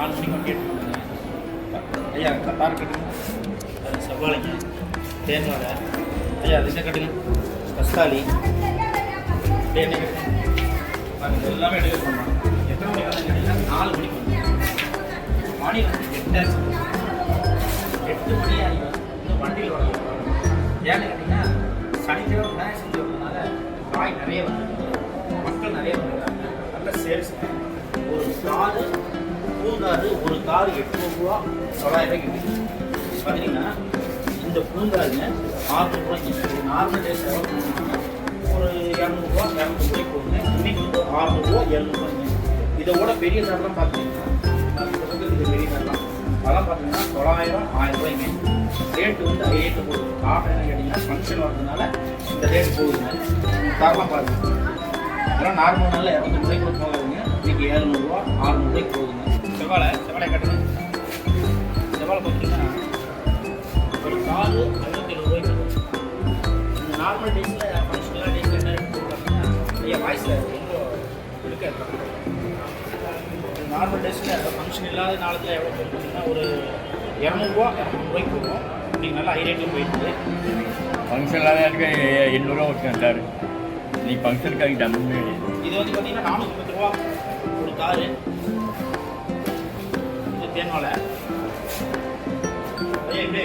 4 மணிக்கு வண்டி எடுத்துக்கோங்க ஐயா. கட்டார் கட்டுங்க, அது செவ்வாழைங்க, தேன்வாழை ஐயா. அது என்ன கட்டுங்க, கஸ்தாலி என்ன கட்டுங்க, அது எல்லாமே எடுக்க சொன்னாங்க. எத்தனை மணிக்கு வந்து கேட்டீங்கன்னா 4 மணிக்கு வந்து மணி வந்து 8 மணி ஆகி இன்னும் வண்டியில் வர ஏன்னு கேட்டிங்கன்னா சனிக்கிழமை விநாயகர் சதுர்த்தி வரதுனால காய் நிறைய வந்துருக்கு, மக்கள் நிறைய வந்துருக்காங்க, நல்ல சேல்ஸ். ஒரு காரு பூங்காரு, ஒரு காரு 800 ரூபா 900 ரூபாய்க்கு விற்கும். பார்த்தீங்கன்னா இந்த பூங்காருங்க 600 ரூபாய்க்கு நார்மல் டேஸ் ஒரு 200 ரூபா 200 ரூபாய்க்கு போகுங்க. இன்னைக்கு வந்து 600 ரூபா 700 ரூபாய்ங்க. இதோட பெரிய கார்லாம் பார்த்தீங்கன்னா இது பெரிய கார்லாம் அதெல்லாம் பார்த்தீங்கன்னா 900 1000 ரூபாய்ங்க. ரேட்டு வந்து ரேட்டு போகுது. காரணம் என்ன கேட்டிங்கன்னா ஃபங்க்ஷன் வரதுனால இந்த ரேட் போகுதுங்க. காரணம் பாருங்க, இதெல்லாம் நார்மல் நாளில் 200 ரூபாய்க்கு கூட போகாதுங்க. இன்றைக்கி 700 ரூபா 600 ரூபாய்க்கு போகுதுங்க. செவ்வாழை கட்டுங்க. செவ்வாழை பார்த்தீங்கன்னா ஒரு காரு 57 ரூபாய்க்கு போகுது. இந்த நார்மல் டேஸில் ஃபங்க்ஷனலாக டேஸில் என்ன ரேட் பார்த்தீங்கன்னா ஐயா வாய்ஸில் ரொம்ப இருக்காது. நார்மல் டேஸில் ஃபங்க்ஷன் இல்லாத நாளத்தில் எவ்வளோ போகுது பார்த்தீங்கன்னா ஒரு 200 ரூபா 200 ரூபாய்க்கு போகும். இன்றைக்கி நல்லா ஹை ரேட்டில் போயிடுது. ஃபங்க்ஷன் இல்லாத எனக்கு 800 ரூபா வச்சுக்கேன் சார். நீ ஃபங்க்ஷனுக்காக டம்மு. இது வந்து பார்த்தீங்கன்னா 430 ரூபா ஒரு காரு. இது தேன்வாழை ஐயா. இப்படி